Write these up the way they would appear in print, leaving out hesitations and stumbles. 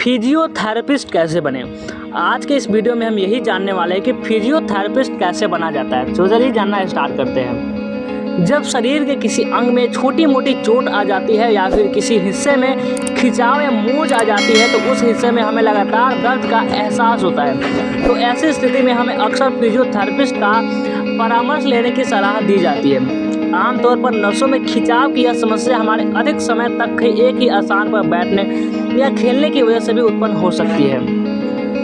Physiotherapist कैसे बने। आज के इस वीडियो में हम यही जानने वाले हैं कि फिजियोथेरेपिस्ट कैसे बना जाता है। तो चलिए जानना स्टार्ट करते हैं। जब शरीर के किसी अंग में छोटी मोटी चोट आ जाती है या फिर किसी हिस्से में खिंचाव या मूंछ आ जाती है तो उस हिस्से में हमें लगातार दर्द का एहसास होता है। तो ऐसी स्थिति में हमें अक्सर फिजियोथेरेपिस्ट का परामर्श लेने की सलाह दी जाती है। आमतौर पर नसों में खिंचाव की यह समस्या हमारे अधिक समय तक एक ही आसन पर बैठने या खेलने की वजह से भी उत्पन्न हो सकती है,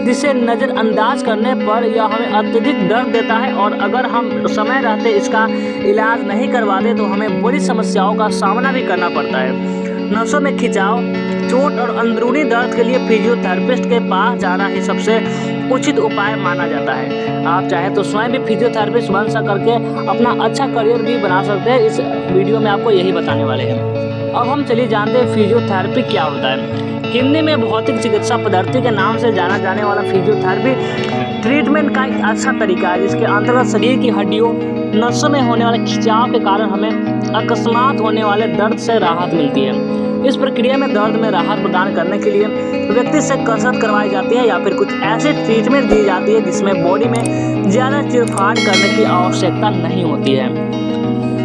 जिसे नज़रअंदाज करने पर यह हमें अत्यधिक दर्द देता है और अगर हम समय रहते इसका इलाज नहीं करवाते तो हमें बड़ी समस्याओं का सामना भी करना पड़ता है। नसों में खिंचाव, चोट और अंदरूनी दर्द के लिए फिजियोथेरेपिस्ट के पास जाना ही सबसे उचित उपाय माना जाता है। आप चाहे तो स्वयं भी फिजियोथेरेपिस्ट बन करके अपना अच्छा करियर भी बना सकते हैं। इस वीडियो में आपको यही बताने वाले हैं। अब हम चलिए जानते हैं फिजियोथेरेपी क्या होता है। हिंदी में भौतिक चिकित्सा पद्धति के नाम से जाना जाने वाला फिजियोथेरेपी ट्रीटमेंट का एक अच्छा तरीका है, जिसके अंतर्गत शरीर की हड्डियों, नसों में होने वाले खिंचाव के कारण हमें अकस्मात होने वाले दर्द से राहत मिलती है। इस प्रक्रिया में दर्द में राहत प्रदान करने के लिए व्यक्ति से कसरत करवाई जाती है या फिर कुछ ऐसी ट्रीटमेंट दी जाती है जिसमें बॉडी में ज़्यादा चिरफाड़ करने की आवश्यकता नहीं होती है।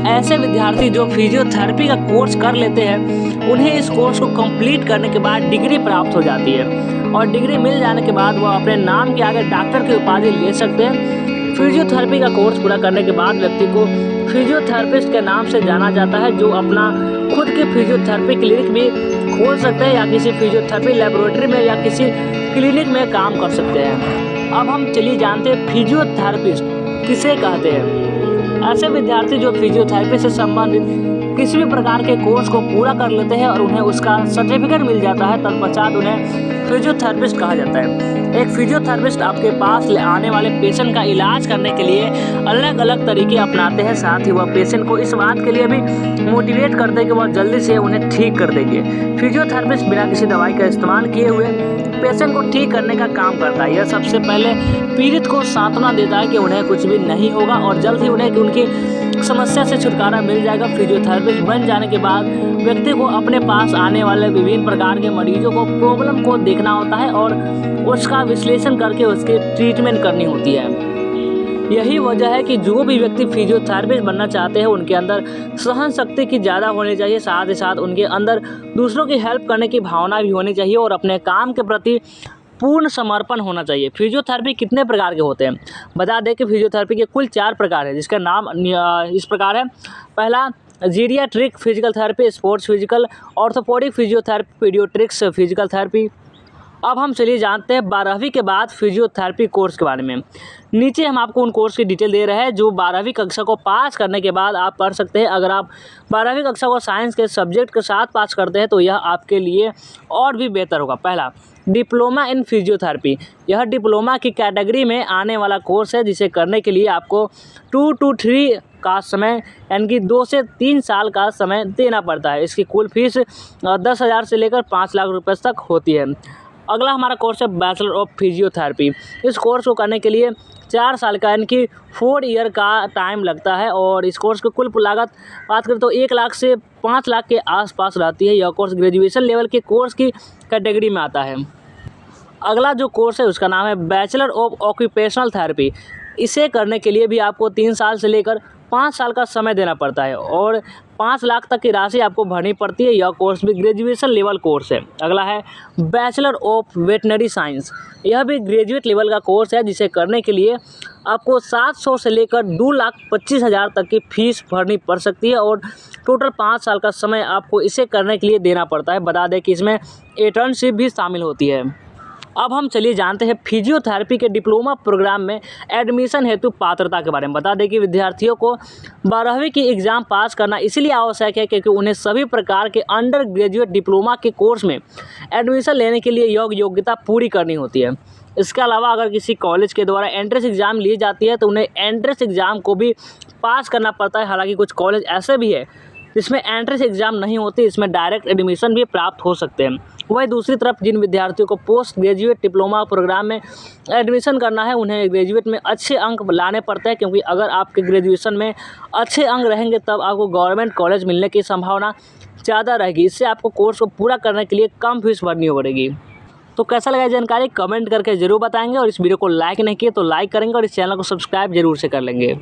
ऐसे विद्यार्थी जो फिजियोथेरेपी का कोर्स कर लेते हैं उन्हें इस कोर्स को कंप्लीट करने के बाद डिग्री प्राप्त हो जाती है और डिग्री मिल जाने के बाद वह अपने नाम के आगे डॉक्टर की उपाधि ले सकते हैं। फिजियोथेरेपी का कोर्स पूरा करने के बाद व्यक्ति को फिजियोथेरेपिस्ट के नाम से जाना जाता है, जो अपना खुद की फिजियोथेरेपी क्लिनिक भी खोल सकते हैं या किसी फिजियोथेरेपी लेबोरेटरी में या किसी क्लिनिक में काम कर सकते हैं। अब हम चलिए जानते हैं फिजियोथेरेपिस्ट किसे कहते हैं। ऐसे विद्यार्थी जो फिजियोथेरेपी से संबंधित किसी भी प्रकार के कोर्स को पूरा कर लेते हैं और उन्हें उसका सर्टिफिकेट मिल जाता है, तत्पश्चात उन्हें फिजियोथेरेपिस्ट कहा जाता है। एक फिजियोथेरेपिस्ट आपके पास आने वाले पेशेंट का इलाज करने के लिए अलग अलग तरीके अपनाते हैं। साथ ही वह पेशेंट को इस बात के लिए भी मोटिवेट करते हैं कि वह जल्दी से उन्हें ठीक कर देंगे। फिजियोथेरेपिस्ट बिना किसी दवाई का इस्तेमाल किए हुए पेशेंट को ठीक करने का काम करता है। यह सबसे पहले पीड़ित को सांत्वना देता है कि उन्हें कुछ भी नहीं होगा और जल्द ही उन्हें उनकी समस्या से छुटकारा मिल जाएगा। फिजियोथेरेपिस्ट बन जाने के बाद व्यक्ति को अपने पास आने वाले विभिन्न प्रकार के मरीजों को प्रॉब्लम को देखना होता है और उसका विश्लेषण करके उसकी ट्रीटमेंट करनी होती है। यही वजह है कि जो भी व्यक्ति फिजियोथेरेपिस्ट बनना चाहते हैं उनके अंदर सहन शक्ति की ज़्यादा होनी चाहिए, साथ ही साथ उनके अंदर दूसरों की हेल्प करने की भावना भी होनी चाहिए और अपने काम के प्रति पूर्ण समर्पण होना चाहिए। फिजियोथेरेपी कितने प्रकार के होते हैं बता दें कि फिजियोथेरेपी के कुल 4 प्रकार है, जिसका नाम इस प्रकार है। पहला geriatric physical therapy, sports physical, orthopaedic physiotherapy, paediatrics physical therapy. अब हम चलिए जानते हैं 12वीं के बाद फिजियोथेरेपी कोर्स के बारे में। नीचे हम आपको उन कोर्स की डिटेल दे रहे हैं जो 12वीं कक्षा को पास करने के बाद आप पढ़ सकते हैं। अगर आप 12वीं कक्षा को साइंस के सब्जेक्ट के साथ पास करते हैं तो यह आपके लिए और भी बेहतर होगा। पहला डिप्लोमा इन फिजियोथेरेपी, यह डिप्लोमा की कैटेगरी में आने वाला कोर्स है, जिसे करने के लिए आपको 2 to 3 का समय यानी कि 2 से 3 साल का समय देना पड़ता है। इसकी कुल फीस 10,000 से लेकर 5 लाख रुपये तक होती है। अगला हमारा कोर्स है बैचलर ऑफ फिजियोथेरेपी। इस कोर्स को करने के लिए 4 साल का यानी कि 4 ईयर का टाइम लगता है और इस कोर्स की कुल लागत बात करें तो 1 लाख से 5 लाख के आसपास रहती है। यह कोर्स ग्रेजुएशन लेवल के कोर्स की कैटेगरी में आता है। अगला जो कोर्स है उसका नाम है बैचलर ऑफ ऑक्यूपेशनल थेरेपी। इसे करने के लिए भी आपको 3 साल से लेकर 5 साल का समय देना पड़ता है और 5 लाख तक की राशि आपको भरनी पड़ती है। यह कोर्स भी ग्रेजुएशन लेवल कोर्स है। अगला है बैचलर ऑफ वेटनरी साइंस। यह भी ग्रेजुएट लेवल का कोर्स है, जिसे करने के लिए आपको 700 से लेकर 2,25,000 तक की फीस भरनी पड़ सकती है और टोटल 5 साल का समय आपको इसे करने के लिए देना पड़ता है। बता दें कि इसमें इंटर्नशिप भी शामिल होती है। अब हम चलिए जानते हैं फिजियोथेरेपी के डिप्लोमा प्रोग्राम में एडमिशन हेतु पात्रता के बारे में। बता दें कि विद्यार्थियों को 12वीं की एग्ज़ाम पास करना इसलिए आवश्यक है क्योंकि उन्हें सभी प्रकार के अंडर ग्रेजुएट डिप्लोमा के कोर्स में एडमिशन लेने के लिए योग्यता पूरी करनी होती है। इसके अलावा अगर किसी कॉलेज के द्वारा एंट्रेंस एग्ज़ाम ली जाती है तो उन्हें एंट्रेंस एग्ज़ाम को भी पास करना पड़ता है। हालाँकि कुछ कॉलेज ऐसे भी है जिसमें एंट्रेंस एग्ज़ाम नहीं होती, इसमें डायरेक्ट एडमिशन भी प्राप्त हो सकते हैं। वहीं दूसरी तरफ जिन विद्यार्थियों को पोस्ट ग्रेजुएट डिप्लोमा प्रोग्राम में एडमिशन करना है उन्हें ग्रेजुएट में अच्छे अंक लाने पड़ते हैं, क्योंकि अगर आपके ग्रेजुएशन में अच्छे अंक रहेंगे तब आपको गवर्नमेंट कॉलेज मिलने की संभावना ज़्यादा रहेगी। इससे आपको कोर्स को पूरा करने के लिए कम फीस भरनी पड़ेगी। तो कैसा लगा जानकारी कमेंट करके जरूर बताएंगे, और इस वीडियो को लाइक नहीं किए तो लाइक करेंगे और इस चैनल को सब्सक्राइब जरूर से कर लेंगे।